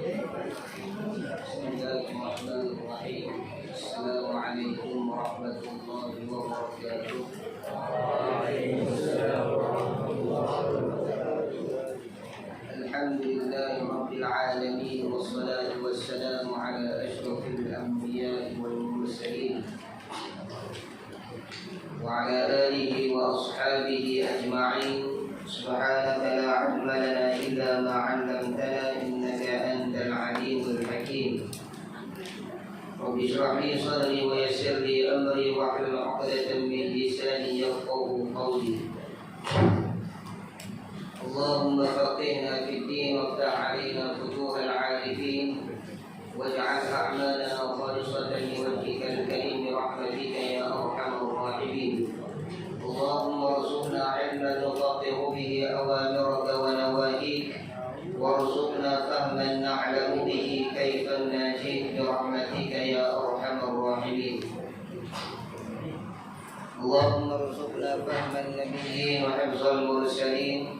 Bismillahirrahmanirrahim. Assalamualaikum warahmatullahi wabarakatuh. Alhamdulillahi rabbil alamin, wassalatu wassalamu ala asyrafil anbiya'i wal mursalin wa ala alihi wa ashabihi ajma'in. Subhanaka la ilma lana illa ma 'allamtana innaka antal alimul hakim. Rabbi shrah li sadri wa yassir li amri wahlul 'uqdatam min lisani yafqahu qawli. Allahumma faqihna fid din waftah 'alaina futuhal 'arifin waj'al a'malana khalisatan liwajhikal karim birahmatika ya arhamar rahimin. Allahumma rzuqna 'ilman nufaqihu bihi awamiraka wa nawahik warzuqna fahman na'lamu bihi kayfa najih birahmatika ya arhamar rahimin. Allahumma rzuqna fahman nabiyyin wa hifzal mursalin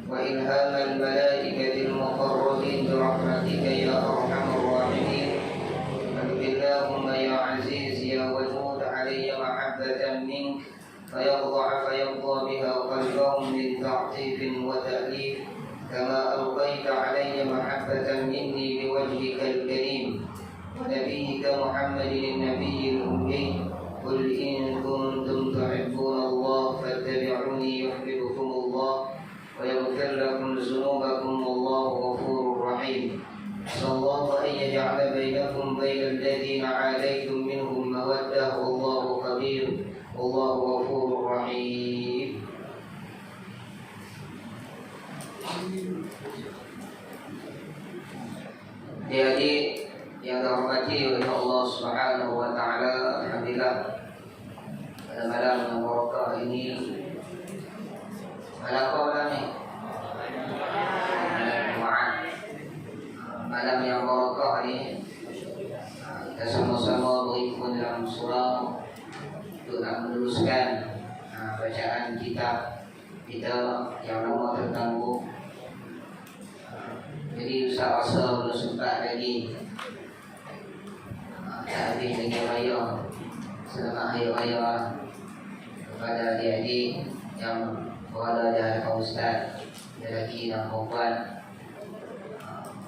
wa ilhamal malaikatil muqarrabin birahmatika ya arhamar rahimin. Allahumma ya aziz ya wadud alayya mahabbatan mink فيخضع فيرضى بها قلبهم من تعطيف وتأليف كما ألقيت علي محبة مني بوجهك الكريم ونبيك محمد النبي الأمي قل إن كنتم تحبون الله فاتبعوني يحببكم الله ويغفر لكم ذنوبكم والله غفور رحيم. صلى الله أن يجعل بينكم بين الذين عاديتم منهم مودة والله خبير Allahu ghafurur rahim. Jadi yang dirahmati oleh Allah Subhanahu wa taala, alhamdulillah pada malam yang barakah ini, malam apa malam ni? Malam yang barakah ini kita sama-sama berhimpun dalam surau untuk nak meneruskan bacaan kitab kita yang lama tertangguh. Jadi Ustaz rasa belum sempat lagi habis lagi raya. Selamat Hari Raya kepada adik-adik yang berada di hadapan Ustaz, lelaki dan perempuan.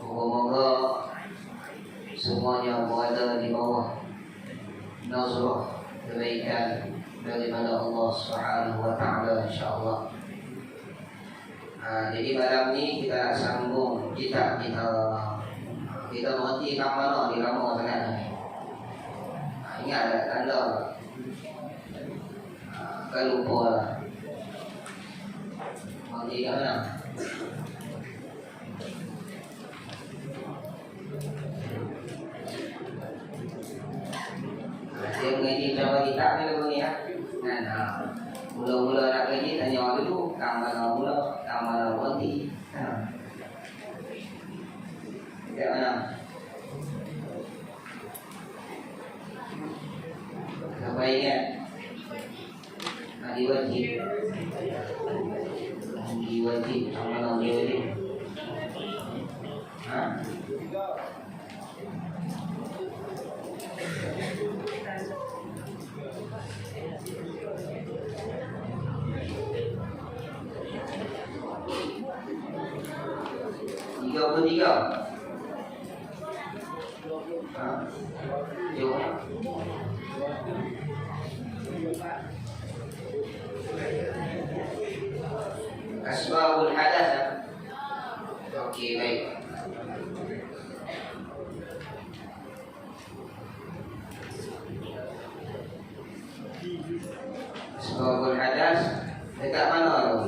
Moga-moga semuanya berada di bawah nazarah kebaikan daripada Allah Subhanahu wa taala insyaallah. Jadi malam ni kita sambung kitab kita. Kita berhenti kat mana di lama sangat ni. Ingat tak tanda? Kan lupa lah. Berhenti kat mana? Dia mengaji macam kitab ni lagu ni kan. Mula-mula nak ngaji tanya dulu kat mana mula, kat mana berhenti. Kat mana? Siapa ingat? Ahli wajib. Ahli wajib, kat mana ahli wajib? Tiga puluh tiga. Asbabul hadath. Okey, baik. Asbabul hadath dekat mana tu?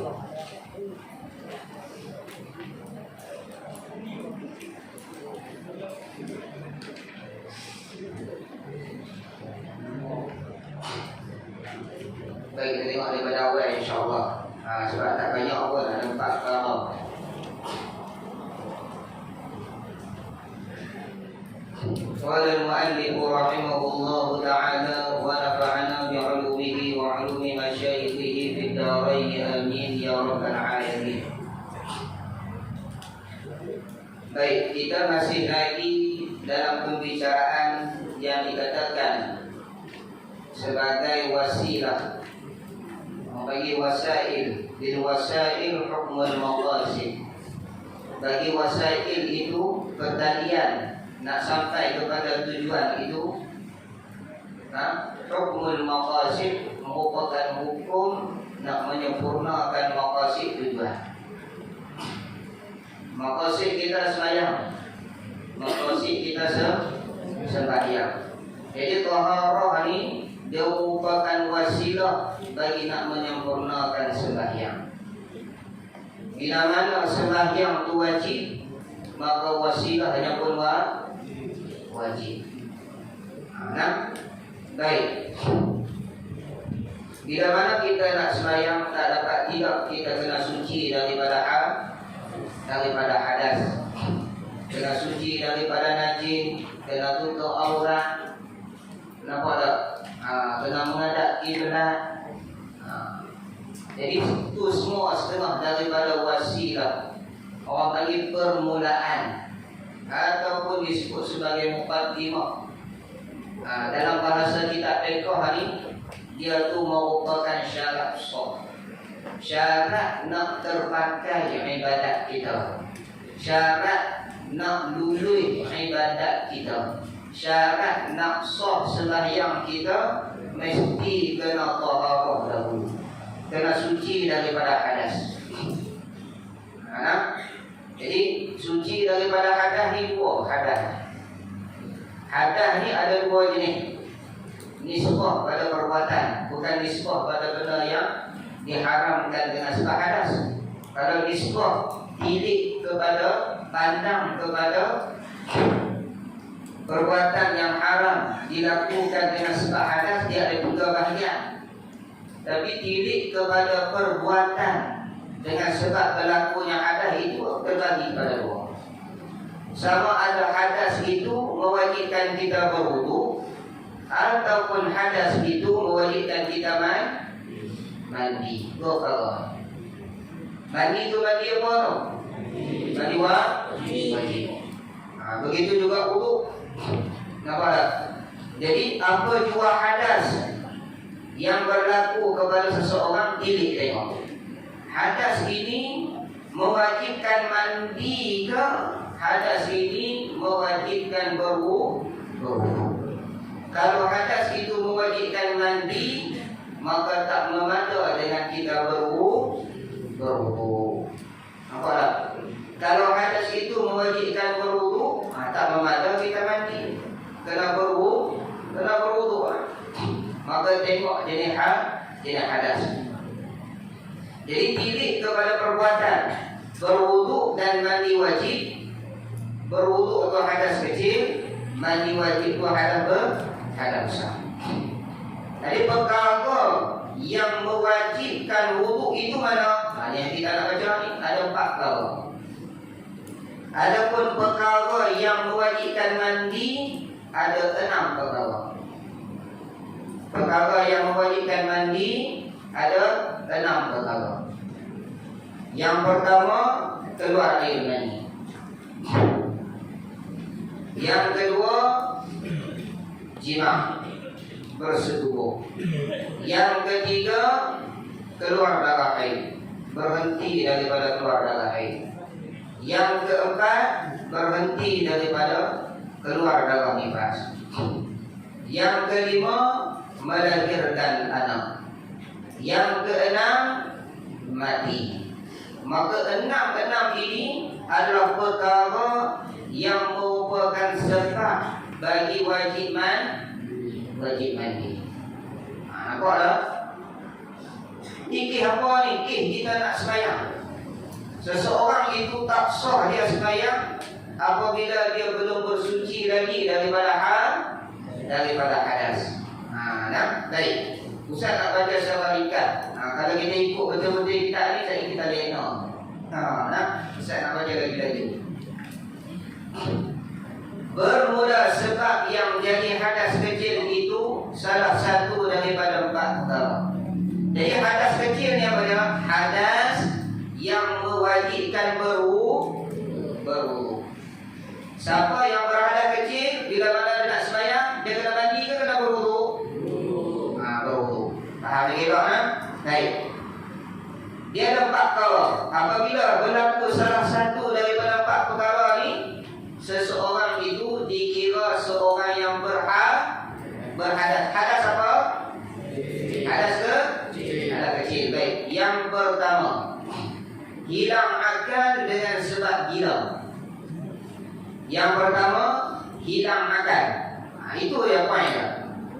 Baik, kita tengok daripada awal insyaAllah. Sebab tak banyak apa nak nampak perkara. قال المؤلف رحمه الله تعالى ونفعنا بعلومه وعلوم مشايخه في الدارين آمين يا رب العالمين. Baik, kita masih lagi dalam pembicaraan yang dikatakan sebagai wasilah. Bagi wasail, bil wasail hukmul maqasid. Bagi wasail itu pertalian nak sampai kepada tujuan itu. Hukmul maqasid merupakan hukum nak menyempurnakan maqasid tujuan. Maqasid kita sembahyang, maqasid kita sembahyang. Jadi taharah ni dia merupakan wasilah bagi nak menyempurnakan sembahyang. Bila mana sembahyang itu wajib, maka wasilahnya pun wajib. Baik. Bila mana kita nak sembahyang tak dapat tidak, kita kena suci daripada hadas, kena suci daripada najis, kena tutup aurat, nampak tak? Kena menghadap kiblat. Jadi itu semua setengah daripada wasilah. Orang panggil permulaan ataupun disebut sebagai muqaddimah. Dalam bahasa kitab fiqh ni, dia tu merupakan syarat sah. Syarat nak terpakai ibadat kita, syarat nak lului ibadat kita, syarat nak sah sembahyang kita, mesti kena taharah dahulu, kena suci daripada hadas. Jadi suci daripada hadas ni dua hadas. Hadas ni ada dua jenis. Nisbah pada perbuatan, bukan nisbah pada benda yang diharamkan dengan sebab hadas. Kalau nisbah tilik kepada, pandang kepada perbuatan yang haram dilakukan dengan sebab hadas, dia ada tiga bahagian. Tapi tilik kepada perbuatan dengan sebab berlakunya hadas itu terbagi pada dua. Sama ada hadas itu mewajibkan kita berwudu, ataupun hadas itu mewajibkan kita mandi. Dua perkara. Mandi itu mandi apa? Mandi wajib. Begitu juga wudu. Nampak tak? Jadi apa jua hadas yang berlaku kepada seseorang, tilik tengok. Hadas ini mewajibkan mandi ke? Hadas ini mewajibkan berwudu. Kalau hadas itu mewajibkan mandi, maka tak memada dengan kita berwudu. Nampak tak? Kalau hadas itu mewajibkan berwudu, tak memada kita mandi. Kena berwudu. Maka tengok jenis hadas. Jadi tilik kepada perbuatan berwudu dan mandi wajib. Berwudu atau hadas kecil, mandi wajib atau hadas besar. Jadi perkara yang mewajibkan wudu itu mana? Yang kita nak baca ni ada 4 perkara. Adapun perkara yang mewajibkan mandi ada 6 perkara. Perkara yang mewajibkan mandi ada 6 perkara. Yang pertama, keluar air mani. Yang kedua, jima, bersetubuh. Yang ketiga, keluar darah haid, berhenti daripada keluar darah haid. Yang keempat, berhenti daripada keluar darah nifas. Yang kelima, melahirkan anak. Yang keenam, mati. Maka enam ini adalah perkara yang merupakan sebab bagi wajib mandi. Nampak tak? Ikih apa ni? Ikih kita nak sembahyang. Seseorang itu tak sah dia sembahyang apabila dia belum bersuci lagi daripada hadas. Baik. Ustaz nak baca secara ringkas. Kalau kita ikut betul-betul kitab ni, saya kita lena. Ustaz nak baca lagi. Bermula sebab yang jadi hadas kecil itu salah satu daripada 4 perkara. Jadi hadas kecil ni apa dia? Hadas yang mewajibkan berwudu. Siapa yang berhadas kecil, bila mana dia nak sembahyang, dia kena mandi ke kena berwudu? Berwudu. Faham lagi tak? Baik. Dia ada 4 perkara. Apabila berlaku salah satu daripada 4 perkara ni, seseorang itu dikira seorang yang berhadas. Hadas apa? Hadas ke? Hadas kecil. Baik. Yang pertama, hilang akal dengan sebab gila. Yang pertama, hilang akal. Itu yang poin dia.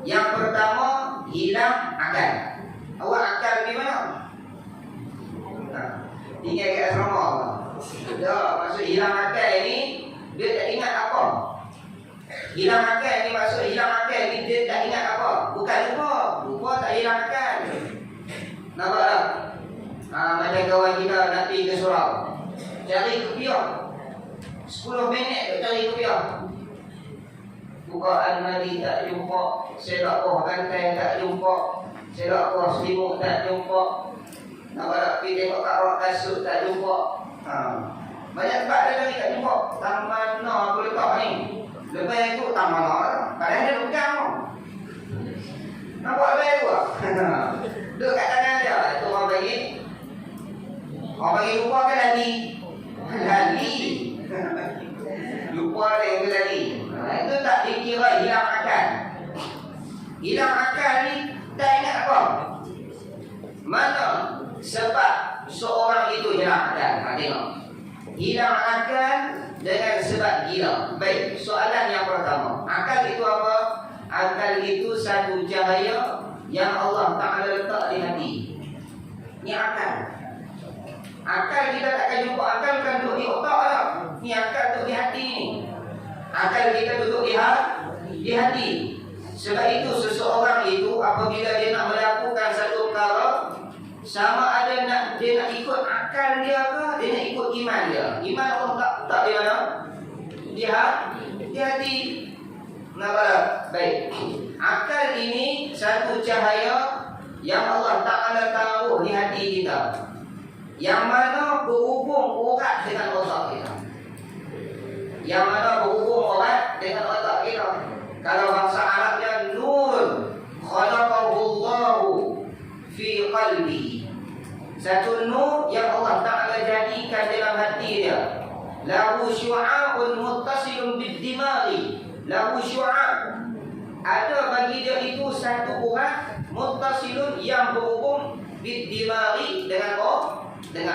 Yang pertama, hilang akal. Awak akal di mana? Tinggal kat asrama. Tak, maksud hilang akal ni dia tak ingat apa. Hilang akal ni maksud hilang akal ni dia tak ingat apa. Bukan lupa. Lupa tak hilang akal. Nampak tak? Macam kawan kita nak pergi ke surau, cari kopiah 10 minit tak cari kopiah. Buka almari tak jumpa, sedekah rantai tak jumpa, sedekah selimut tak jumpa. Nampak tak? Pergi tengok kat rak kasut tak jumpa. Banyak tempat dia cari tak jumpa. Taman mana aku letak ni? Lepas itu taman mana? Padahal dia pegang. Nampak lepas tu tak? Duduk kat tangan dia. Itu orang bagi. Orang bagi lupa ke lagi? Lagi. Lupa dia ke lagi? Itu tak dikira hilang akal. Hilang akal ni tak ingat apa. Mana sebab seorang itu hilang akal? Tengok. Hilang akal dengan sebab gila. Baik, soalan yang pertama. Akal itu apa? Akal itu satu cahaya yang Allah Ta'ala letak di hati. Ini akal. Akal kita takkan jumpa. Akal kan duduk di otak lah. Ini akal duduk di hati ni. Akal kita duduk di hati. Sebab itu seseorang itu apabila dia nak melakukan satu perkara, sama ada dia nak ikut akal dia ke, dia nak ikut iman dia. Iman Allah tak di mana? Di hati. Nampak? Baik. Akal ini satu cahaya yang Allah Ta'ala taruh di hati kita, yang mana berhubung erat dengan otak kita. Yang mana berhubung erat dengan otak kita. Kalau bahasa Arabnya nur khalaqahullahu fi qalbi. Satu nur yang Allah Ta'ala jadikan dalam hati dia. Lahu syu'a'un muttasilun bid-dimaghi. Lahu syu'a'. Ada bagi dia itu satu urat muttasilun yang berhubung bid-dimaghi dengan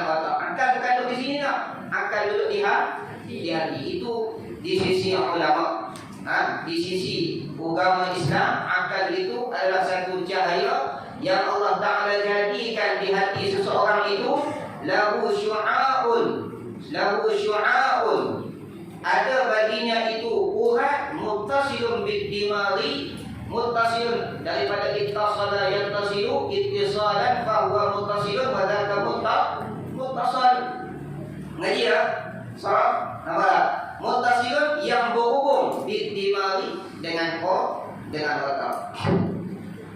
otak. Akal bukan duduk di sini tak? Akal duduk di hati. Itu di sisi ulama. Di sisi agama Islam, akal itu adalah satu cahaya yang Allah Ta'ala jadikan di hati seseorang itu. Lahu syu'a'un. Ada baginya itu urat muttasilun bid-dimaghi. Muttasilun daripada ittasala yattasilu ittisalan fahuwa muttasilun wa dzaka muttasal. Ngaji ya? Salah? Nampak? Muttasilun yang berhubung bid-dimaghi dengan otak.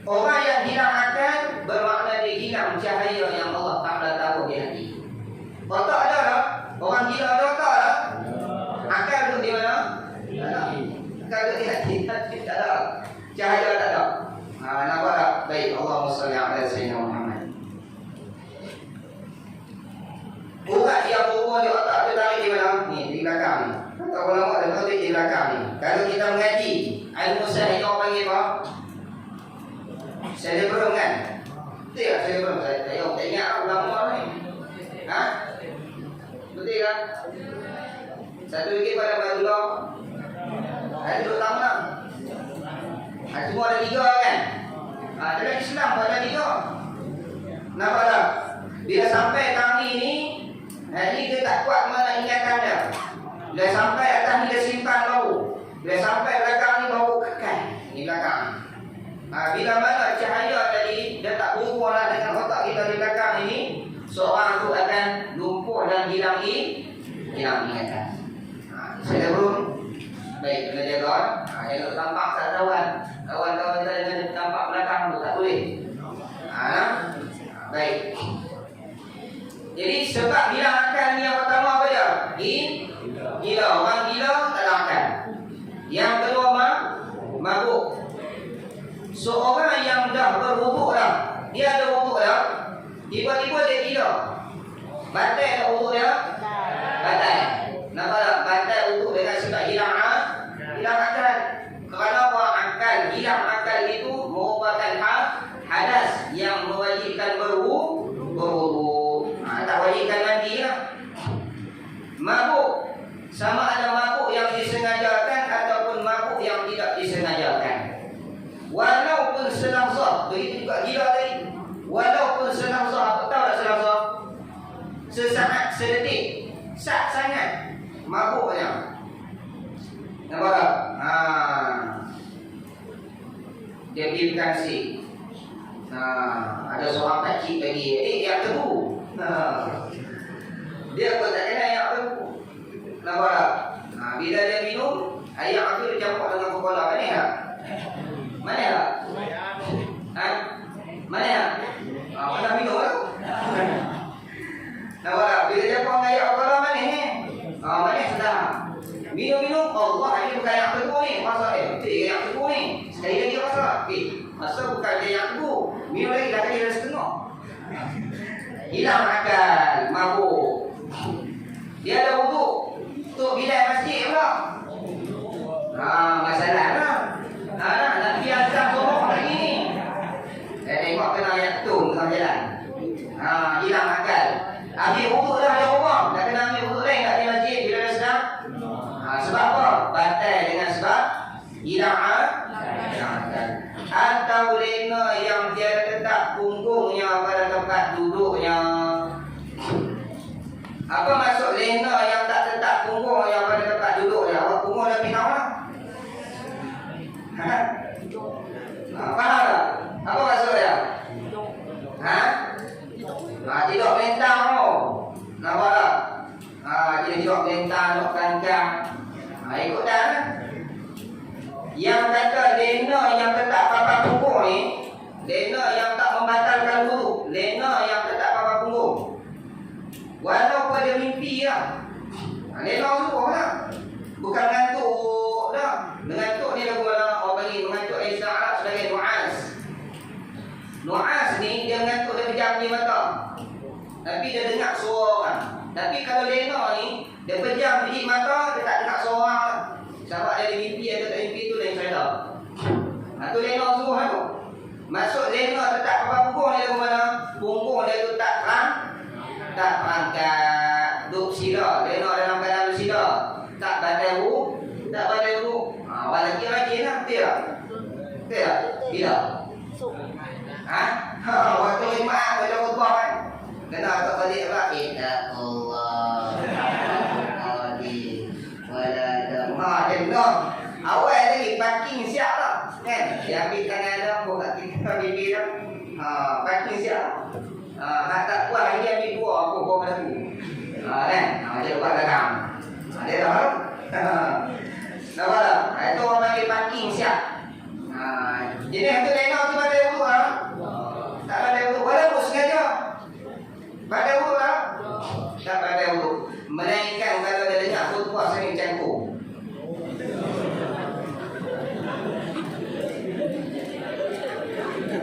Orang yang hilang akal bermakna dia hilang cahaya yang Allah Ta'ala taruh di hati. Otak ada tak? Orang gila ada otak tak? Akal duduk di mana? Tak ada. Akal duduk di hati. Tak ada. Cahaya tak ada. Nampak tak? Baik. Allahumma salli ala sayyidina Muhammad. Urat yang berhubung di otak tu tarik di mana? Ni, di belakang ni. Tak ulama ada tarik di belakang ni. Kalau kita mengaji ilmu sahih orang panggil apa? Cerebrum kan? Betul tak cerebrum? Saya tak ingat ulama ni. Betul kan? Satu lagi pada Madura. Ada duduk tamu lah. Semua ada 3 kan? Dalam Islam ada 3. Nampak tak? Bila sampai kami ni, dia tak kuat mana ingatan dia. Bila sampai atas ni dia simpan bau. Bila sampai belakang ni bau kekal. Ni belakang. Bila mana cahaya tadi dia tak berhubung lah dengan otak kita di belakang ini, seorang tu akan lumpuh dan hilang ingatan. Saya belum baik kena jaga. Jangan tampak tak kawan-kawan kita jangan tampak belakang tu, tak boleh. Baik. Jadi sebab hilang akal ni yang pertama apa dia? Gila. Orang gila tak ada akal. Batal tak wuduk dia? Batal. Nampak tak? Batal wuduk dengan sebab hilang akal. Kerana apa? Hilang akal itu merupakan hadas yang mewajibkan berwuduk. Tak wajibkan mandi lah. Mabuk, sama ada mabuk yang disengajakan ataupun mabuk yang tidak disengajakan. Walaupun selahzah, begitu juga gila tadi. Walaupun selahzah, apa tahu tak selahzah? Sesaat, sedetik, sangat mabuknya. Nampak tak? Dia pergi berkasi. Ada seorang pakcik lagi. Yang tebu. Dia pun tak kena yang tebu. Nampak tak? Bila dia minum, air itu dia campur dengan Coca-Cola. Mana tak? Mana tak? Mana tak? Pernah minum tak? Nampak tak? Bila dia campur dengan air Coca-Cola mana? Mana sudah? Minum-minum, Allah ini bukan yang tebu ni. Masa yang tebu ni. Sekali lagi rasa. Masa bukan dia yang tebu. Minum lagi dah kali dah setengah. Hilang akal, mabuk. Dia ada wuduk. Tok bilai masjid pula. Masalah lah. Nak pergi azam sorok lagi ni. Tengok kena yang tu tengah jalan. Hilang akal. Habis wuduk dah ada orang. Dah kena ambil wuduk lain kat di masjid bila dah sedang. Sebab apa? Batal dengan sebab hilang akal. Atau lena yang dia letak punggungnya pada tempat duduknya. Apa maksud lena yang tak letak punggungnya pada tempat duduknya? Awak punggung dah pinau lah. Faham tak? Apa maksud dia? Tidur melentang tu. Nampak tak? Dia tidur melentang, tidur kancang. Ikut dah lah. Yang kata lena yang tetap papan punggung ni, lena yang tak membatalkan wuduk, lena yang tetap papan punggung. Walaupun dia mimpi lah. Lena suruh lah. Bukan mengantuk dah. Mengantuk ni lagu mana orang panggil mengantuk Aisyah Arab sebagai nu'as. Nu'as ni dia mengantuk, dia pejam di mata. Tapi dia dengar suara orang. Tapi kalau lena ni, dia pejam biji mata, dia tak dengar suara orang. Sama ada mimpi atau tak mimpi tu lain cerita. Tu lena suruh lah tu. Maksud lena tetap papan punggung dia lagu mana? Punggung dia tu tak terangkat. Duduk sila. Lena dalam keadaan duduk sila. Tak badai urut. Orang lelaki rajin lah. Betul tak? Betul tak? Bila? Waktu Jumaat baca khutbah kan? Kena tak balik pula. Allah. Awal lagi parking siap lah. Kan? Dia ambil tangan dia, buka kita bibir dia. Parking siap. Hak tak puas lagi ambil dua, aku bawa pada tu. Kan? Macam buat dagang. Dia tahu? Nampak tak? Itu orang panggil parking siap. Jadi itu lena tu badai urut lah. Tak badai urut. Walaupun sengaja badai urut lah. Tak badai urut. Melainkan kalau dia dengar khutbah sering cangkuk.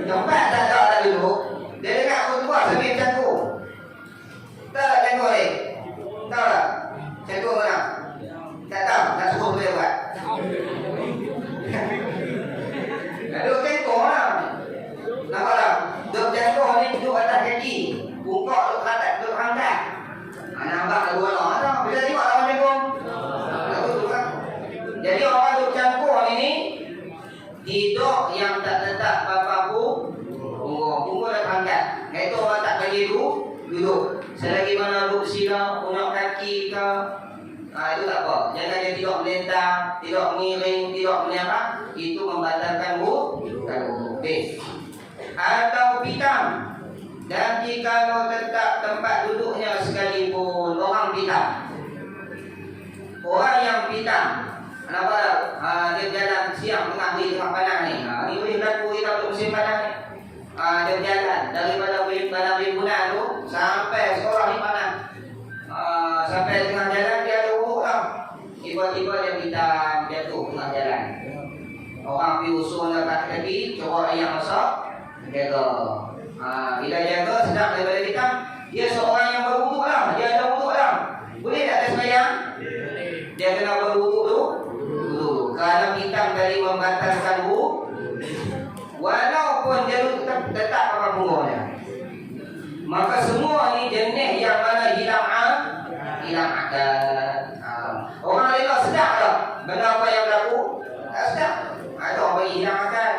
Nampak tak duduk. Dia dengar khutbah sambil cangkuk. Tahu tak cangkuk ni? Tahu tak? Cangkuk mana? Tak tahu? Tak suruh boleh buat? Duduk cangkuk lah. Nampak tak? Duduk cangkuk ni duduk atas kaki. Bungkuk duduk atas, duduk angkat. Nampak lagu mana tak? Bisa tengok lawan cangkuk? Lagu tu kan? Jadi orang duduk cangkuk ni tidur yang tak tetap apa-apa punggung dah terangkat. Itu orang tak bagi duduk. Selagi mana duduk sila, unjuk kaki ke, itu tak apa. Jangan dia tidur melentang, tidur miring, tidur menyerah. Itu membatalkan wuduk. Okey. Atau pitam. Dan jika tetap tempat duduknya sekalipun orang pitam. Orang yang pitam, kenapa dia jalan siang tengah hari tengah panas ni. Ni boleh berlaku kita untuk musim panas ni. Dia berjalan daripada bulan tu sampai sekolah ni panas. Sampai tengah jalan dia ada urut lah. Tiba-tiba dia pitam, jatuh tengah jalan. Orang pergi usul dekat kaki, coba ayam masak, jaga. Bila jaga sedap daripada pitam, dia seorang yang berwuduk lah. hilang akal. Orang lain sedap tak benda apa yang berlaku? Tak sedap. Ada orang bagi hilang akal.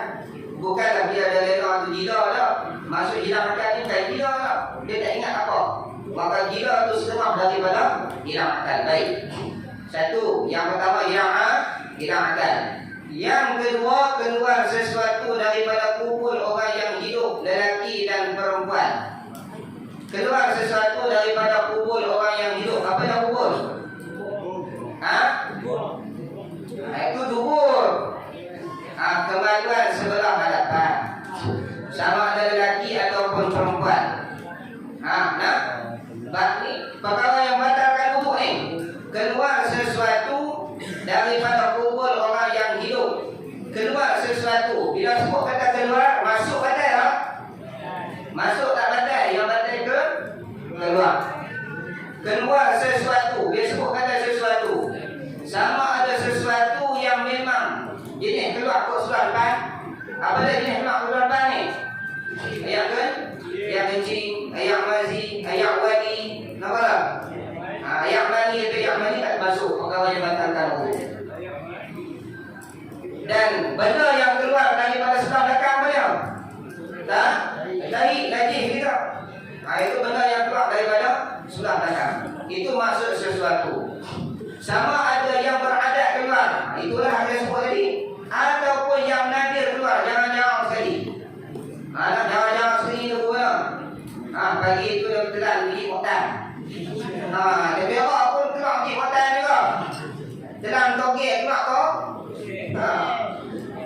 Bukanlah dia ada lena tu gila tak. Maksud hilang akal ni bukan gila tak. Dia tak ingat apa. Maka gila tu setengah daripada hilang akal. Baik. Satu, yang pertama hilang akal. Yang kedua, keluar sesuatu daripada kumpul orang yang hidup, lelaki dan perempuan. Keluar sesuatu daripada kumpul orang yang hidup. Apa yang kumpul? Itu dubur. Kemaluan sebelah hadapan. Sama ada lelaki ataupun perempuan. Ni perkara yang batalkan wuduk ni. Keluar sesuatu daripada kumpul orang yang hidup. Keluar sesuatu. Bila sebut kata keluar, masuk batal tak? Masuk tak batal? Yang batal ke? Keluar. Keluar sesuatu. Dia sebut kata sesuatu. Sama ada sesuatu yang memang jenis keluar ke seluar depan. Apa dia jenis keluar ke seluar depan ni? Ayak kencing, ayak mazi, ayak wadi. Nampak tak? Ayak mani atau ayak mani tak masuk. Perkara yang batalkan wuduk. Dan benda yang keluar daripada sebelah belakang apa dia? Tak? Lajih kita. Itu benda yang keluar daripada sebelah belakang. Itu maksud sesuatu. Sama ada yang beradat keluar. Itulah yang saya sebut tadi. Ataupun yang nadir keluar. Jangan-jangan sekali. Jangan-jangan sekali tu pun. Pagi itu dia telan pergi kotak. Dia berak pun keluar pergi kotak juga. Telan togek keluar kau.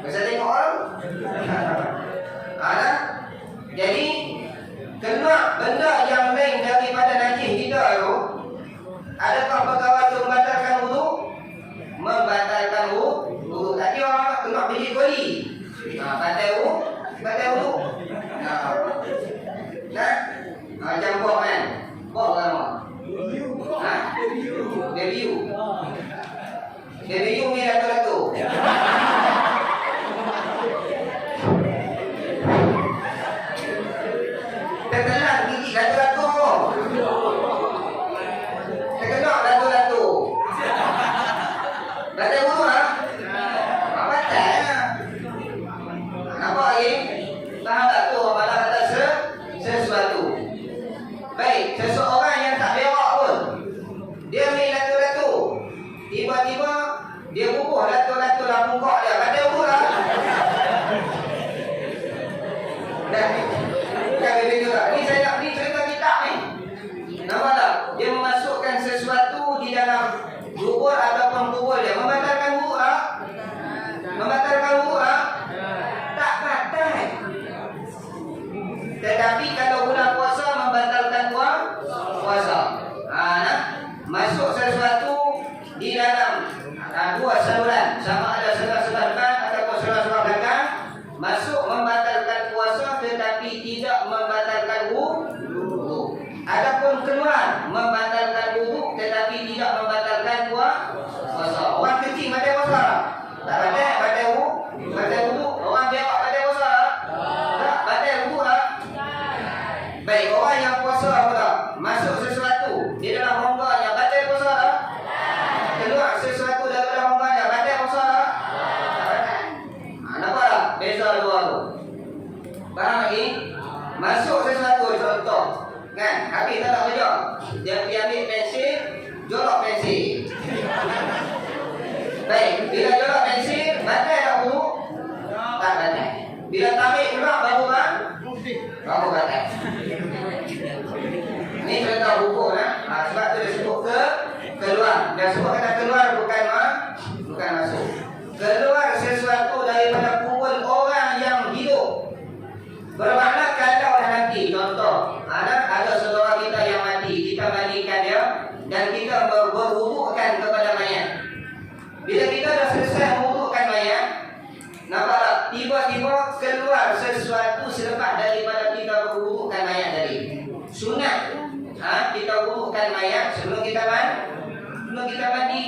Bisa tengok orang. Jadi keluar benda yang lain daripada najis kita tu. Adakah perkara itu membatalkan wuduk? Membatalkan wuduk. Tadi orang keluar biji koli. Batal wuduk. Campur kan? Bok lama. Baby you ni ratu-ratu. Terkenal gigi ratu-ratu. Terkenal ratu-ratu. Batal wuduk lah. Batal lah. Nampak lagi? Faham tak tu? Malah kata sesuatu. Baik, seseorang yang tak berak pun, dia main latu-latu. Tiba-tiba dia bubuh latu-latu lah muka dia. Batal wuduk lah. Bukan bebek juga. Ni cerita kitab ni. Nampak tak? Dia memasukkan sesuatu di dalam dubur ataupun kubur dia. Membatalkan wuduk lah. Membatalkan wuduk lah. Tak batal. Tetapi kalau bulan puasa membatalkan puasa. Masuk sesuatu di dalam dua saluran, sama ada sebelah depan ataupun sebelah belakang, masuk membatalkan puasa tetapi tidak membatalkan wuduk. Adapun keluar membatalkan wuduk tetapi tidak membatalkan puasa. Orang kecil batal puasa tak? Batal wuduk. Orang berak batal puasa tak? Batal wuduk lah. Baik, orang yang puasa apa tak? Masuk sesuatu di dalam rongganya, batal puasa tak? Keluar sesuatu daripada rongganya, batal puasa tak? Tak batal. Nampak tak? Beza dua tu. Faham lagi? Masuk sesuatu, contoh kan? Habis tak kerja. Dia pergi ambil pensil, jorok pensil. Baik, bila jorok pensil, batal tak wuduk? Tak batal. Bila tarik keluar baru batal. Ini contoh hukum sebab tu dia sebut keluar. Dia sebut kata keluar bukan masuk. Keluar sesuatu daripada kumpul orang yang hidup. Bermakna kalau dah mati. Contoh, ada saudara kita yang mati, kita mandikan dia dan kita berwudukkan kepada mayat. Bila kita dah selesai mewudukkan mayat, nampak tak? Tiba-tiba keluar sesuatu selepas daripada kita berwudukkan mayat tadi. Sunat kita wudukkan mayat sebelum kita mandi.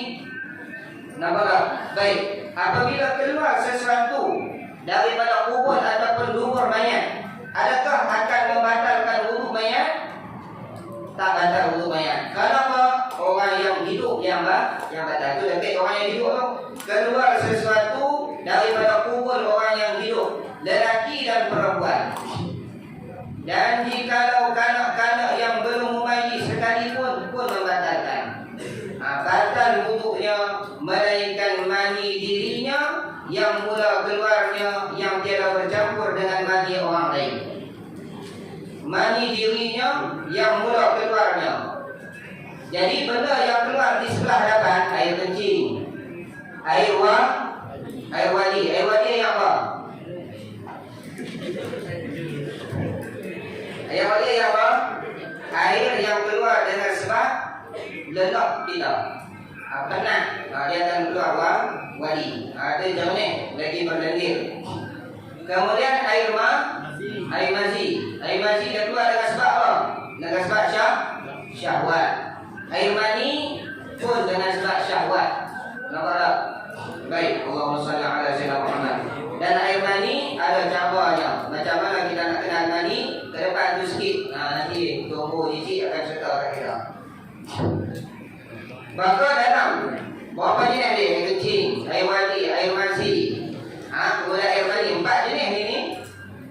Nampak tak? Baik. Apabila keluar sesuatu daripada kubur ataupun dubur mayat, adakah akan membatalkan wuduk mayat? Tak batal wuduk mayat. Kenapa? Orang yang batal. Itu dekat orang yang hidup tu. Keluar sesuatu daripada kubur orang yang hidup, lelaki dan perempuan. Dan jikalau kanak-kanak yang belum memayis sekalipun pun membatalkan. Batal wuduknya melainkan mani dirinya yang mula keluarnya yang tiada bercampur dengan mani orang lain. Mani dirinya yang mula keluarnya. Jadi benda yang keluar di sebelah hadapan, air kencing, air wadi yang apa? Air wadi yang apa? Air yang keluar dengan sebab lemak kita. Penat, dia akan keluar wadi. Dia jauh ni, lagi berlendir. Kemudian air mazi. Air mazi dia keluar dengan sebab apa? Dengan sebab syahwat. Air mani pun dengan sebab syahwat. Nampak tak? Baik, Allahumma salli ala sayyidina Muhammad. Dan air mani ada caranya. Macam mana kita nak kenal mani? Ke depan tu sikit. Nanti tunggu Cici akan ceritakan kita. Maka dalam berapa jenis dia? Air kencing, air wadi, air mazi. Kemudian air mani. 4 jenis ni.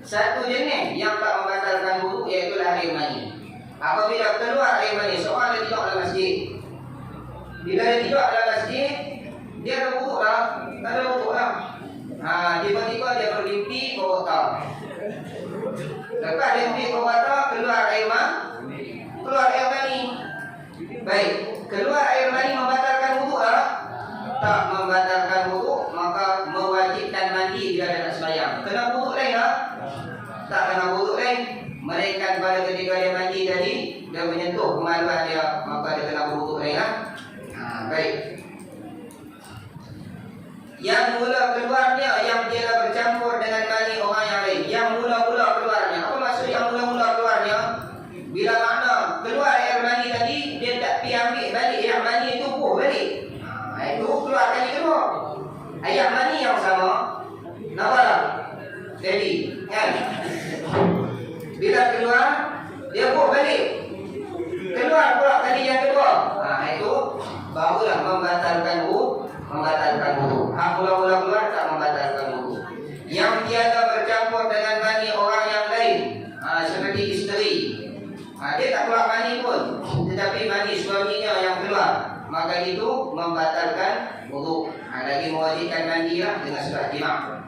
Satu jenis yang tak membatalkan wuduk iaitu air mani. Apabila keluar air mani, seorang dia tidur dalam masjid. Bila dia tidur dalam masjid, dia ada wuduk lah. Tak ada wuduk lah. Tiba-tiba dia bermimpi berwatak. Lepas dia mimpi berwatak, keluar air mani. Baik, keluar air mani membatalkan wuduk lah. Tak membatalkan wuduk, maka mewajibkan mandi bila dia nak sembahyang. Kena wuduk lain lah. Tak kena wuduk lain. Melainkan pada ketika dia mandi tadi, dia menyentuh kemaluan dia, maka dia kena berwuduk lain lah. Baik. Yang mula keluarnya yang tiada bercampur dengan mani orang yang lain. Yang mula-mula keluarnya. Apa maksud yang mula-mula keluarnya? Bila makna keluar air mani tadi, dia tak pergi ambil balik air mani itu buh balik. Itu keluar kali kedua. Air mani yang sama. Nampak tak? Jadi, kan? Bila keluar, dia buh balik. Keluar pula kali yang kedua. Itu barulah membatalkan wuduk. Mula-mula keluar tak membatalkan wuduk. Yang tiada bercampur dengan mani orang yang lain, seperti isteri. Dia tak keluar mani pun, tetapi mani suaminya yang keluar, maka itu membatalkan wuduk. Lagi mewajibkan mandi lah dengan sebab jima'.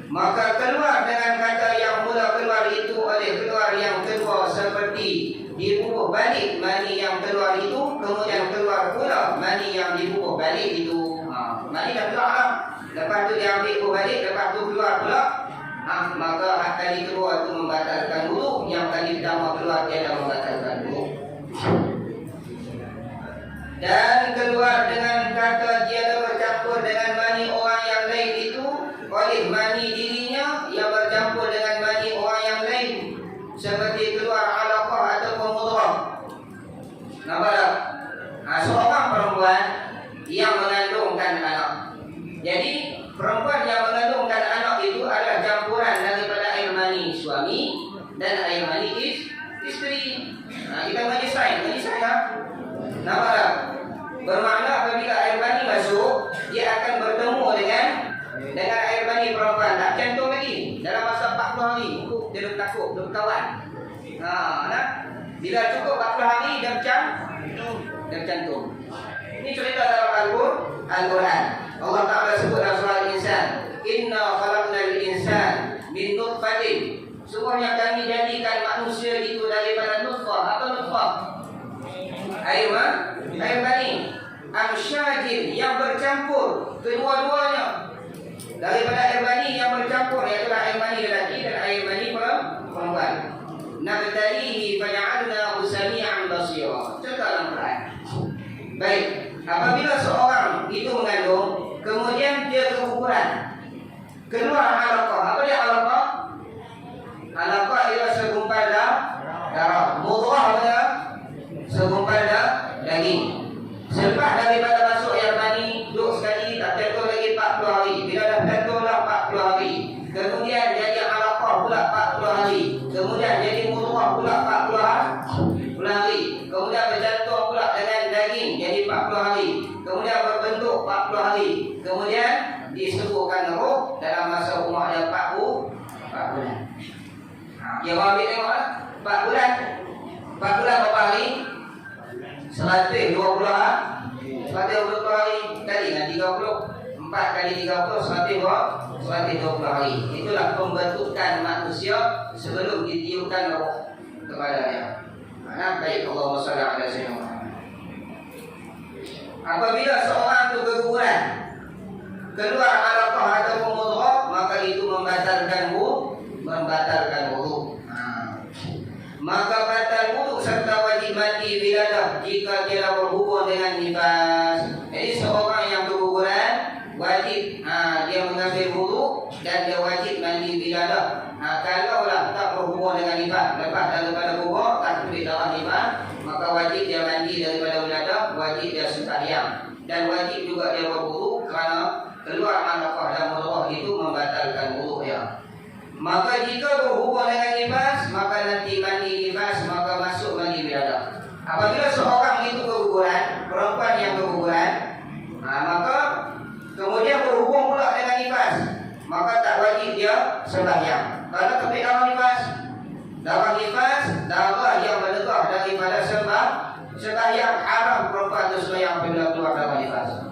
Maka keluar dengan kata yang mula keluar itu oleh keluar yang kedua seperti dibubuh balik mani yang keluar itu, kemudian keluar pula mani yang dibubuh balik itu. Mani dah keluar lah. Lepas tu dia ambil bubuh balik, lepas tu keluar pula. Maka kali kedua itu membatalkan wuduk. Yang kali pertama keluar tiada membatalkan wuduk. Dan keluar dengan kata tiada bercampur dengan mani orang yang lain itu oleh mani dirinya yang bercampur dengan mani orang yang lain, seperti keluar alaqah ataupun mudghah. Nampak tak? Seorang perempuan yang mengandungkan anak. Jadi perempuan yang mengandungkan anak itu adalah campuran daripada air mani suami dan air mani isteri. Kita majlis lain lah. Nampak tak? Bermakna apabila air mani masuk, dia akan bertemu dengan air mani perempuan. Tak cantum lagi dalam masa 40 hari. Dia dah takut, dia berkawan. Bila cukup 40 hari, dia bercantum. Ini cerita dalam Al-Quran. Allah Ta'ala sebut dalam surah Al-Insan, Inna khalaqnal insan min nutfatin. Sungguhnya kami jadikan manusia itu daripada nutfah. Apa nutfah? Air mani. Amsyajin yang bercampur kedua-duanya. Daripada air mani yang bercampur, iaitu air mani lelaki dan air mani perempuan. Nabtalihi faja'alnahu sami'an basira. Contoh dalam Quran. Baik, apabila seorang itu mengandung, kemudian dia keguguran, keluar alaqah. Apa dia alaqah? Alaqah ialah segumpal darah. Mudghah apa dia? Segumpal daging. Selepas daripada masuk air mani, duduk sekali, tak jatuh lagi 40 hari. Bila dah jatuhlah 40 hari, kemudian jadi alaqah pula 40 hari, kemudian jadi mudghah pula 40 hari, kemudian bercantum pula dengan daging, jadi jadi 40 hari. Kemudian berbentuk 40 hari. Kemudian disembuhkan roh dalam masa umur ada 4 bulan. Dia ambil tengoklah 4 bulan. 4 bulan berapa hari? 120 hari. 120 hari kali dengan 30. 4 kali 30 120 hari. Itulah pembentukan manusia sebelum ditiupkan roh kepadanya. Baik, Allahumma shalli ala sayyidina Muhammad. Apabila seorang itu keguguran, keluar alaqah ataupun mudghah, maka itu membatalkan wudu. Maka batal wudu serta wajib mandi wiladah jika dia berhubung dengan nifas. Jadi seorang yang keguguran wajib dia mengambil wudu dan dia wajib mandi wiladah. Kalaulah tak berhubung dengan nifas, lepas daripada kubur tak tulis darah nifas, maka wajib dia mandi daripada wiladah, wajib dia sembahyang dan wajib juga dia berwudu kerana keluar alaqah dan mudghah itu membatalkan wudu ya. Maka jika berhubung dengan nifas, maka nanti mandi nifas, maka masuk mandi wiladah. Apabila seorang itu keguguran, perempuan yang keguguran, maka kemudian berhubung pula dengan nifas, maka tak wajib dia sembahyang. Kalau kebit darah nifas, darah yang menegah daripada sembahyang, haram perempuan itu sembahyang apabila keluar darah nifas.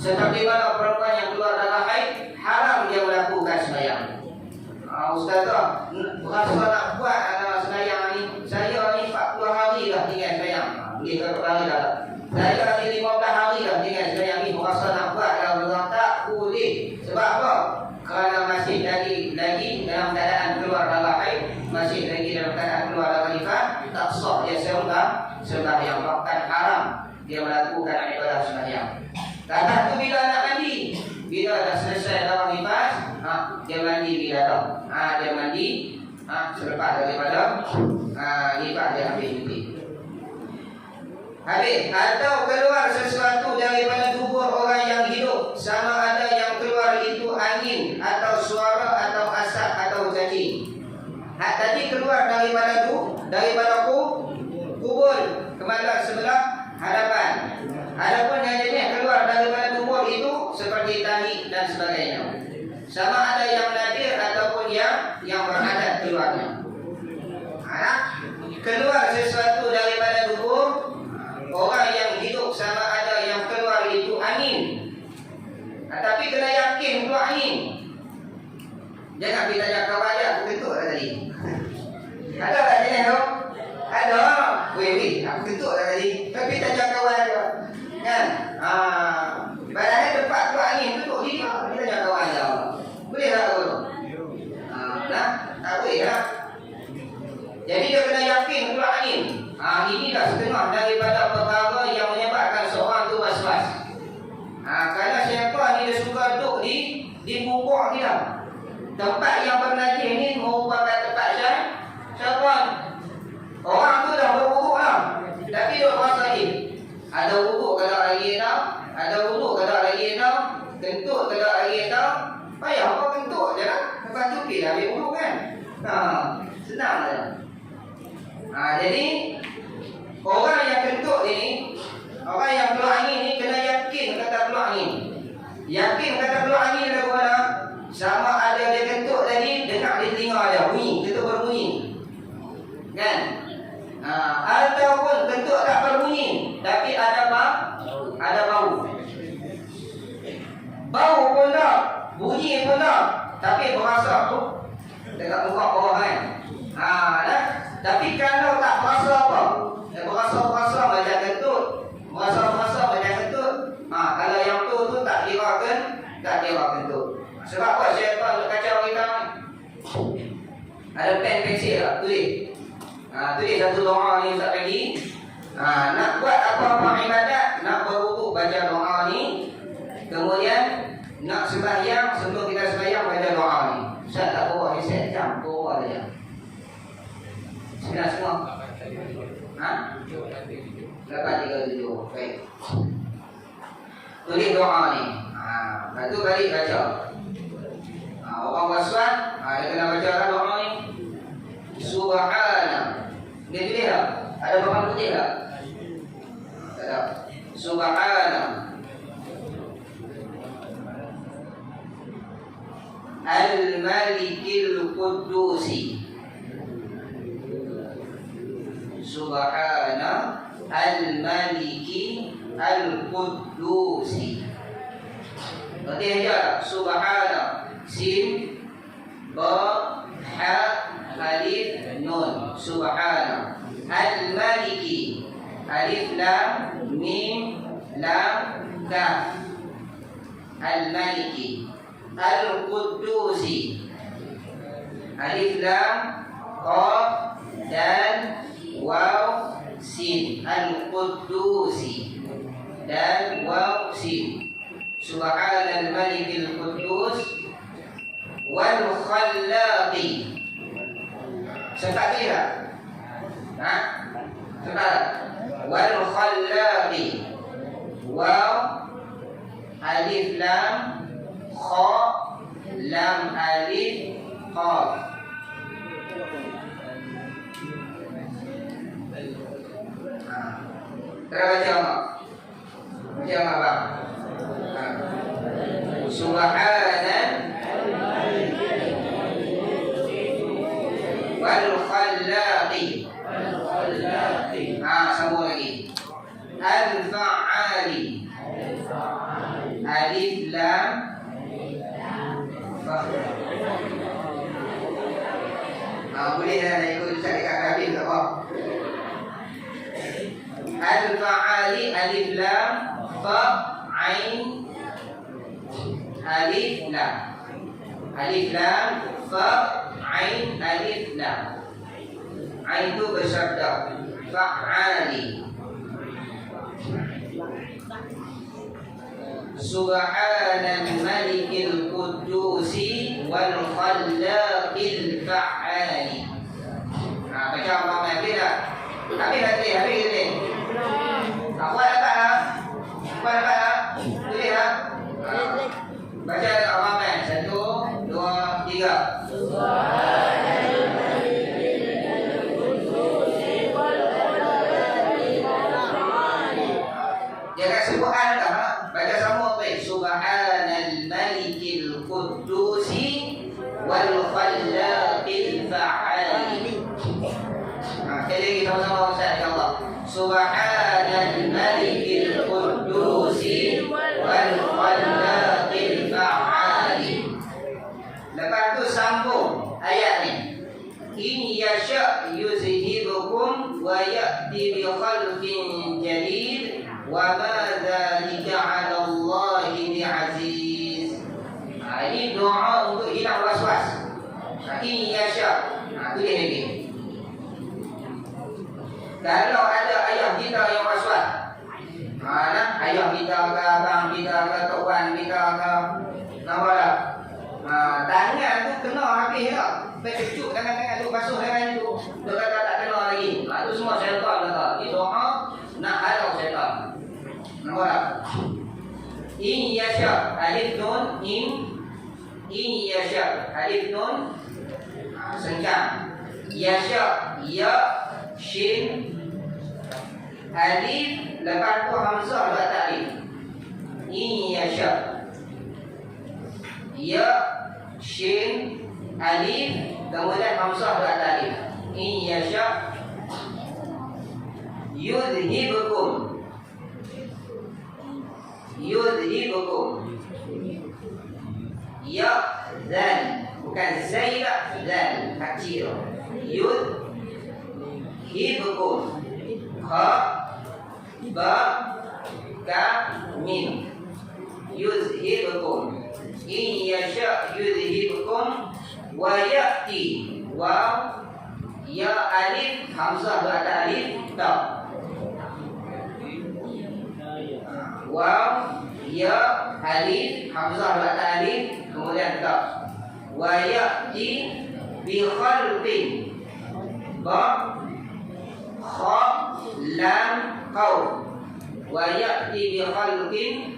Seperti mana perempuan yang keluar darah haid, haram dia melakukan sembahyang. Ustazah, rasa nak buat sembahyang ni, saya ni 40 hari dah tinggal sembahyang. Boleh ke 40 hari dah? Saya ni 15 hari dah tinggal sembahyang ni, rasa nak buat dah, tak boleh. Sebab apa? Kerana masih lagi dalam keadaan keluar darah haid, masih lagi dalam keadaan keluar darah nifas, tak sah dia sembahyang, bahkan haram dia melakukan ibadah sembahyang. Kata tu bila nak mandi, bila dah selesai darah nifas, dia mandi wiladah. Dia mandi selepas daripada nifas dia ambil cuti. Habis atau keluar sesuatu daripada tubuh orang yang hidup, sama ada yang keluar itu angin atau suara atau asap atau cacing. Tadi keluar daripada kubur kemana sebelah hadapan. Adapun yang jenis keluar daripada tubuh itu seperti tahi dan sebagainya. Sama ada yang nadir ataupun yang beradat keluarnya. Keluar sesuatu daripada tubuh orang yang hidup, sama ada yang keluar itu angin. Tapi kena yakin keluar angin. Jangan kita jaga wajah, aku ketuk dah tadi. Ada tak jenis tu? Ada. Weh, aku ketuk dah tadi. Tapi kita jaga wajah. Kan? Padahal tempat keluar angin ketuk dia, kita jaga wajah. Boleh tak tu? Tak boleh lah. Jadi dia kena yakin keluar angin. Ini dah setengah daripada perkara yang menyebabkan seorang tu was-was. Kerana syaitan ni dia suka duduk di punggung dia. Tempat yang bernajis ni merupakan tempat syaitan. Orang tu dah berwuduk lah, tapi dia rasa ada wuduk ke tak lagi tau, ada wuduk ke tak lagi tau, kentut ke tak lagi tau. Payah kau kentut je lah, lepas tu pergi dah ambil wuduk kan. Senang je. Jadi orang yang kentut ini, orang yang keluar angin ni kena yakin kata keluar angin. Yakin kata keluar angin lagu mana? Sama ada dia kentut tadi, dengar di telinga dia bunyi, kentut berbunyi. Kan? Ataupun kentut tak berbunyi, tapi ada bau. Bau pun tak, bunyi pun tak, tapi berasa tu dekat muka bawah kan. Tapi kalau tak berasa apa? Berasa macam kentut. Berasa macam kentut. Kalau yang tu tak kira kentut. Sebab apa syaitan kacau kita ni? Ada pen pensel tak? Tulis. Tulis satu doa ni Ustaz lagi. Nak buat apa-apa ibadat, nak berwuduk baca doa ni. Kemudian nak sembahyang, sebelum kita sembahyang baca doa ni. Ustaz tak bawa reset jam, bawa saja. Sebenarnya semua. Lepas 37. Baik. Tulis doa ni. Lepas tu balik baca. Orang waswas, dia kena baca doa ni. Subhana. Dia tulis tak? Ada papan putih tak? Tak ada. Subhana Al-Malikil Qudusi. Subhana Al-Maliki Al-Qudusi. Berarti aja Subhana Sin Ba Ha Alif Nun. Subhana Al-Maliki Alif Lam Mim Lam Kaf. Al-Maliki Al-Qudusi Alif Lam Qaf dan Waw Sin. Al-Qudusi dan Waw Sin. Subhanal Malikil Quddus wal Khallaqi. Serta tidak? Nah, serta wal Khallaqi. Waw Alif Lam Kha Lam Alif Qaf. Terbaca enggak? Baca enggak, Bang? Subhana wal Khallaqi. Sambung lagi. Al-Fa'ali. Alif Lam Fa. Boleh dah ikut cari kat kabin tak apa. Al-Fa'ali Alif Lam Fa Ain Alif Lam. Alif Lam Fa Ain Alif Lam. Ain itu bersabda Fa'ali. Subhanal Malikil Qudusi wal Khallaqil Fa'ali. Baca apa lagi dah? Habis ni. Apa dapat lah? Tulis lah. Baca apa? 1, 2, 3. Jangan sebutan dah. Baca sama baik. Subhanal Malikil Qudusi wal Khallaqil Fa'ali. Sekali lagi sama-sama Ustaz, insya-Allah. Subhanal Malikil Qudusi wal Khallaqil Fa'ali. Lepas tu sambung ayat ni. In yasha yuzhibukum wa ya'ti bi khalqin jadid wa ma dzalika 'ala Allahi bi'aziz. Ini doa untuk hilang waswas. In yasha. Tulis lagi. Kalau ada ayah kita yang waswas, ayah kita ke, abang kita ke, kawan kita ke, nampak tak? Tangan tu kena habis tak? Bercucuk tangan-tangan tu, basuh tangan tu. Dia kata tak kena lagi. Itu semua syaitan kata. Ini doa nak halau syaitan. Nampak tak? In yasha alif nun in yasha alif nun sengkang. Yasha ya shin alif lepas tu hamzah buat alif. In yasha ya shin alif kemudian hamzah buat alif. In yasha yudhibukum ya zal bukan zaira zal kecil. Yudhibukum ha ba ka min yudhibukum. In yasha yudhibukum wa ya'ti wa ya alif hamzah buat alif ta wa ya alif hamzah buat alif kemudian ta wa ya'ti bi khalqin ba kha lam qaw wa ya'ti bi khalqin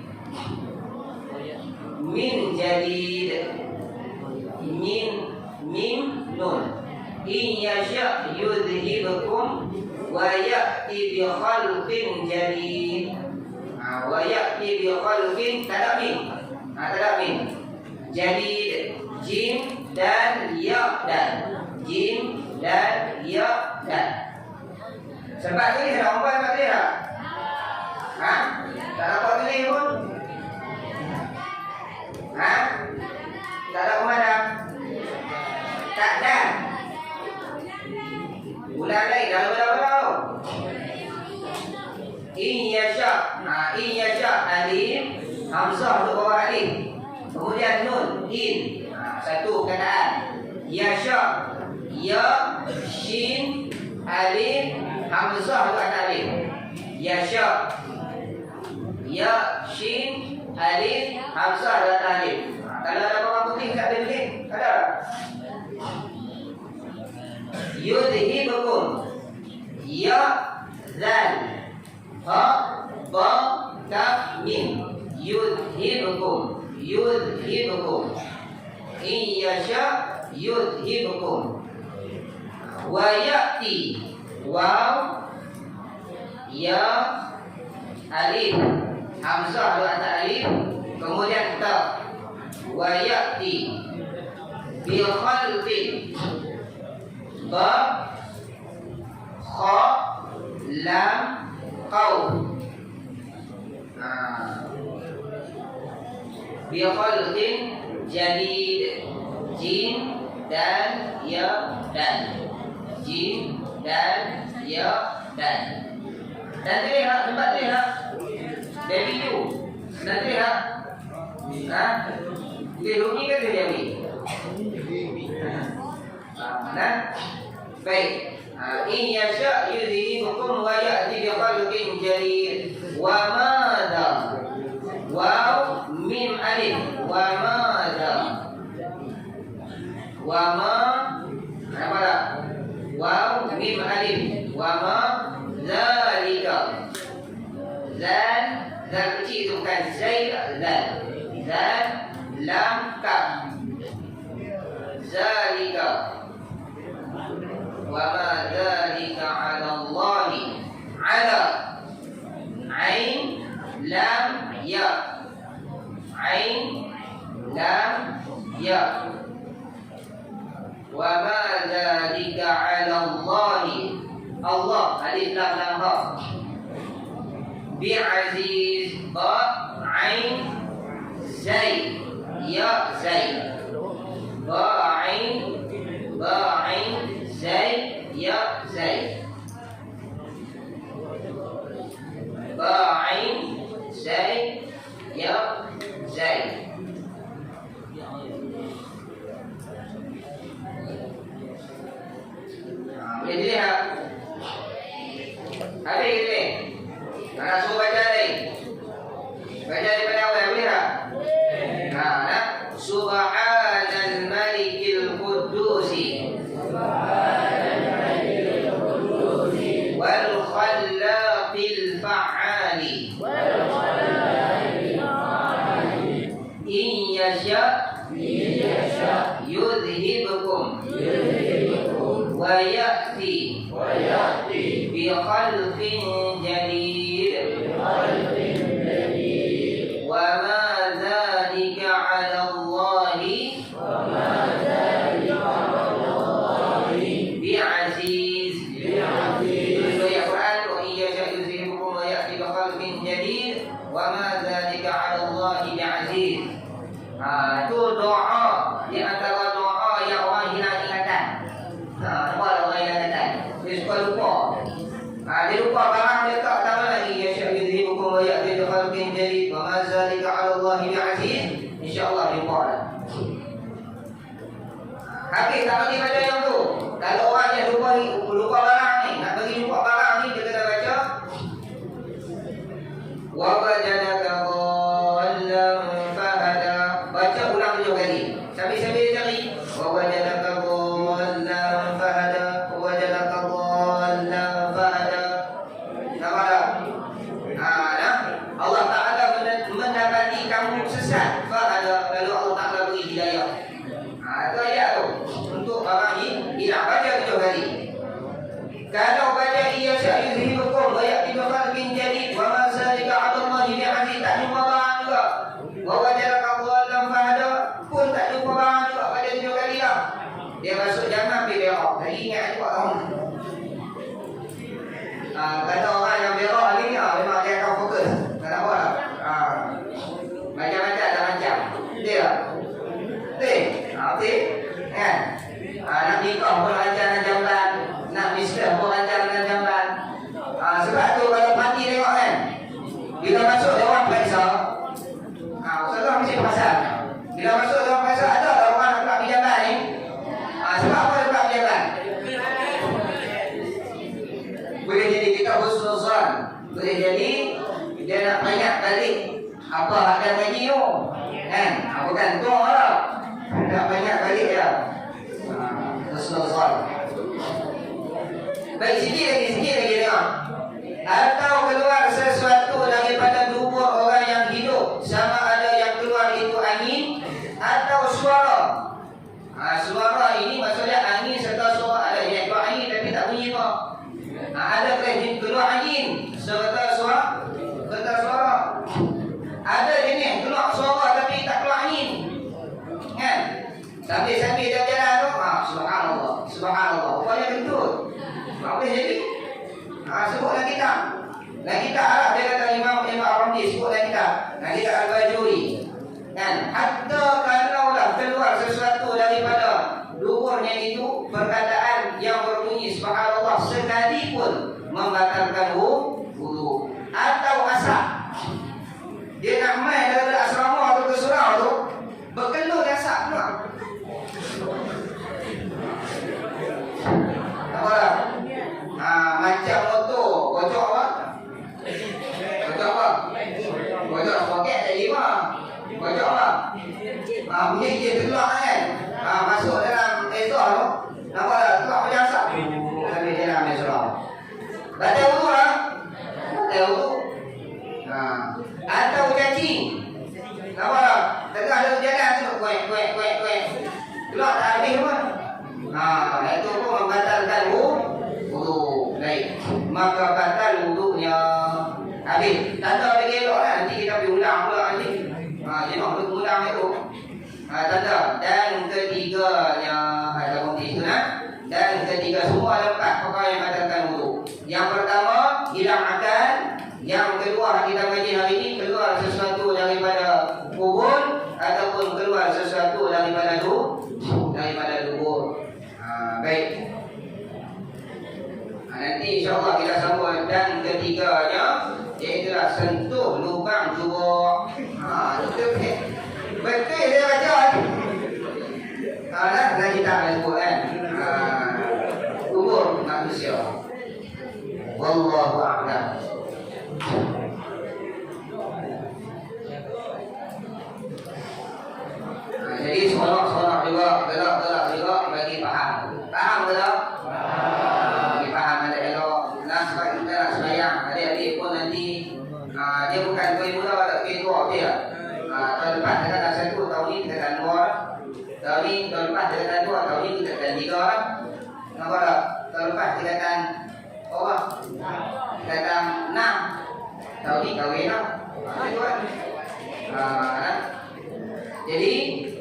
min jadid min nun. In yasha yudhibukum wa ya'ti bi khalqin jadid. Wa ya'ti bi khalqin tadabin. Tadabin. Jadi jim dan ya dan jim dan ya dan. Sebab tulis dah orang tak tulis dah. Tak dapat tulis pun. Tak ada pemadam. Tak ada. Ulang lagi dalam berapa? In yasha alif hamzah untuk bawah alif. Kemudian nun in. Satu kataan. Yasha ya shin alif hamzah untuk atas alif. Yasha ya shin alif hamzah untuk atas alif. Kalau ada orang putih tak boleh tulis. Ada. Yudhibukum ya zal ha ba ta mim yudhibukum in yasha yudhibukum wa ya'ti waw ya alif hamzah dua atas alif kemudian ta wa ya'ti bi khalqin ba kha lam qaw bi khalqin jadid jim dan ya dan jim dan ya dan lihat tempat lihat baby you nanti lihat dia bunyi kan dia baby baik in yasha yudhibukum wa ya'ti bi khalqin jadid wa madha waw mim alif wa madha wa ma apa dah waw mim alif wa ma zalika zal kecil itu bukan zaid zal lam kaf zalika wa ma zalika 'ala Allah ala ain lam ya ain lam ya wa ma zalika 'ala Allah Allah alif lam lam ha bi aziz ba ain zaid ya zaid ba ain zaid ya zaid ba ain zaid ya zaid boleh dilihat habis ini mana suruh baca ni baca daripada awal boleh tak subhanal malikil qudusi wal khallaqil fa'ali in yasha yudhibukum wa ya'ti bi khalqin jadid wa ma dhalika 'ala Allah bi aziz ya Quran wa in yasha yudhibukum wa ya'ti bi khalqin jadid wa ma dhalika 'ala Allah bi aziz. Itu doa di antara doa yang orang hilang ingatan. Apa orang hilang ingatan? Dia suka lupa. Dia lupa barang dia tak tahu lagi. Ya syahidhibukum wa ya'ti bi khalqin jadid wa ma zalika 'ala Allah bi aziz. Insya-Allah lupa dah. Habis tak bagi baca yang tu. Kalau orang yang lupa barang ni, nak bagi lupa barang ni dia kena baca wa wajadaka dhallan fahada. Baca ulang 7 kali. Sambil-sambil cari wa wajadaka dhallan fahada wa wajadaka dhallan fahada. Nampak tak? Allah Ta'ala mendapati kamu sesat fahada, lalu Allah Ta'ala beri hidayah. Itu ayat tu untuk orang ini hilang. Baca 7 kali. Kalau baca iya sya'yudhibukum wa ya'ti bi khalqin jadid wa ma zalika 'ala Allah bi tak jumpa barang juga. Wa wajadaka dhallan fahada pun tak jumpa barang juga pada 7 kali lah. Dia masuk jannah pergi berak. Tak ingat juga tahun. Kata orang yang berak ni memang dia akan fokus. Kenapa lah? Macam-macam dah macam. Betul tak? Betul? Betul? Kan? Nak nikah pun rancang dengan jamban. Nak bisnes pun rancang dengan jamban. Sebab tu kalau parti tengok kan, bila masuk dia orang periksa. Ustazah mesti perasan. Bila masuk dia orang periksa, ada tak orang nak pergi jamban ni? Sebab apa dia pergi jamban? Boleh jadi kita husnuzan. Boleh jadi dia nak banyak balik apa ada gaji tu. Kan? Bukan tu lah. Nak banyak balik dia. Husnuzan. Baik, sikit lagi tengok. Atau keluar sesuatu daripada tubuh orang yang hidup, sama ada yang keluar itu angin atau suara. Suara ini maksudnya angin serta suara. Ada yang keluar angin tapi tak bunyi apa. Ada keluar angin serta suara. Ada jenis keluar suara tapi tak keluar angin. Kan? Sambil dia jalan tu, subhanallah. Rupanya kentut. Boleh jadi. Sebutlah kita. Dan kita Arab dia kata Imam Ar-Ramli sebutlah kita. Dan kita Al-Bajuri. Kan? Hatta kalaulah keluar sesuatu daripada duburnya itu perkataan yang berbunyi subhanallah sekalipun membatalkan wudu atau asap. Dia nak main daripada asrama atau ke surau tu, berkelur asap pula. Apa lah? Macam motor, bocor apa? Bocor poket tak lima. Bocor apa? Bunyi dia keluar kan? Masuk dalam exhaust tu. Nampak tak? Keluar macam asap. Sambil jalan main surau. Batal wudu lah. Batal wudu. Atau cacing. Nampak tak? Tengah ada jalan tu kuek. Keluar tak habis pun. Itu pun membatalkan wudu. Baik. Maka batal wudunya. Habis. Tanda bagi elok lah. Nanti kita pergi ulang pula nanti. Jangan pergi ulang itu. Tanda. Dan ketiganya ataupun itu nak. Dan ketiga semua ada 4 perkara yang batalkan wudu. Yang pertama, hilang akal. Yang kedua, kita kaji hari ini, keluar sesuatu daripada kubur ataupun keluar sesuatu daripada dubur. Baik. Nanti insyaAllah kita sambung. Dan ketiganya iaitulah sentuh lubang jubur. Betul dia baca. Dah kita akan sebut kan. Kubur manusia. Wallahu a'lam. Jadi sonok juga, gelak juga bagi faham. Faham ke tak? Bagi faham ada elok. Nah, sebab kita nak sembahyang, adik-adik pun nanti dia bukan koi muda tak koi tua dia. Tahun lepas kita dah 1, tahun ni kita dah 2. Tahun lepas kita dah 2, tahun ni kita dah 3. Nampak tak? Tahun lepas kita dah apa? Kita dah 6. Tahun ni kahwin lah. Itu kan? Jadi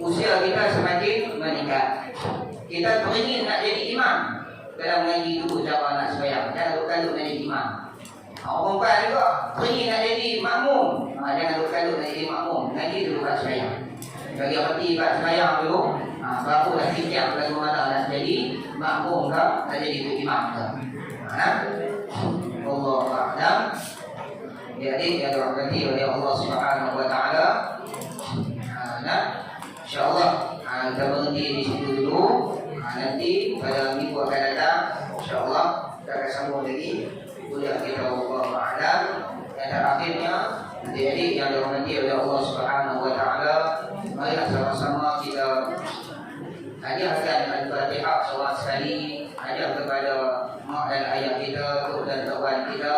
usia kita semakin meningkat. Kita teringin nak jadi imam. Kalau mengaji dulu cara nak sembahyang, jangan duduk-duduk nak jadi imam. Orang perempuan juga teringin nak jadi makmum. Jangan duduk-duduk nak jadi makmum. Ngaji dulu kat sembahyang. Bagi hati kat sembahyang dulu, baru dah fikir bagaimana nak jadi makmum ke, nak jadi imam ke. Allah a'lam. Jadi yang dirahmati oleh Allah Subhanahu wa taala. InsyaAllah kita berhenti di situ dulu. Nanti pada minggu akan datang InsyaAllah kita akan sambung lagi kuliah kita Allah a'lam. Yang terakhirnya adik-adik yang dirahmati oleh Allah Subhanahu wa taala, marilah sama-sama kita hadiahkan Al-Fatihah seorang sekali. Hadiah kepada mak dan ayah kita, tok dan kawan kita,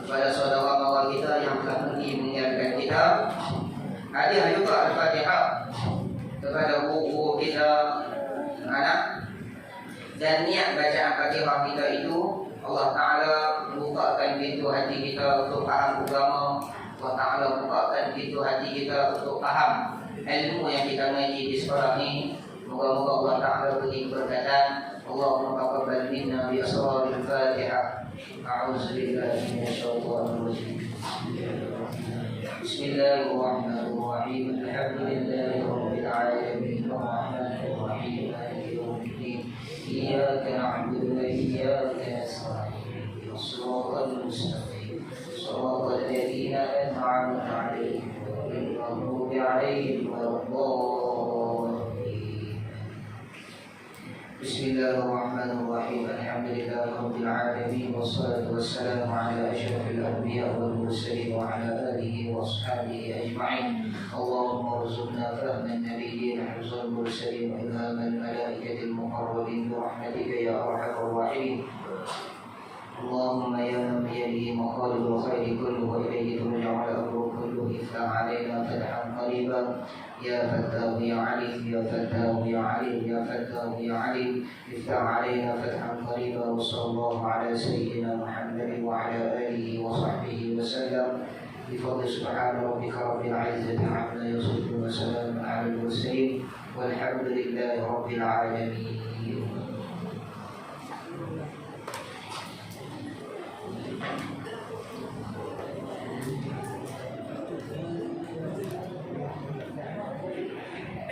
kepada saudara-mara kita yang telah pergi meninggalkan kita. Hadiah juga Al-Fatihah kepada guru kita, anak. Dan niat bacaan Fatihah kita itu Allah Ta'ala bukakan pintu hati kita untuk faham agama, itu hati kita untuk paham ilmu yang kita ngaji di sekolah ini. Moga-moga Allah Ta'ala beri keberkatan. Allahumma taqabbal minna bi asraril Fatihah. A'udzu billahi minasyaitonir rajim. Bismillahirrahmanirrahim. Alhamdulillahi rabbil alamin. Arrahmanir rahim. Maliki yaumiddin. Iyyaka na'budu wa iyyaka nasta'in. Shiratal mustaqim. Shiratal ladzina an'amta 'alaihim ghairil maghdubi 'alaihim waladdallin. Bismillahirrahmanirrahim. Alhamdulillahi rabbil alamin. Wassalatu wassalamu ala asyrafil anbiya wal mursalin wa ala alihi wa ashabihi ajma'in. Allahumma arzuqna fahman nabiyyin, hifzal mursalin, wa ilhamal malaikatil muqarrabin bi rahmatika ya arhamar rahimin. Allahumma ya man biyadihi maqalidul khairi kulluhu wa ilayhi turja'ul amru kulluhu, iftah 'alaina fathan qariban ya fattahu ya 'alim ya fattahu ya 'alim ya fattahu ya 'alim, iftah 'alaina fathan qariban. Wa sallallahu ala sayyidina Muhammadin wa ala alihi wa sahbihi wa sallam. Bi fadli subhana rabbika rabbil 'izzati 'amma yasifun wa salamun 'alal mursalin walhamdulillahi rabbil 'alamin.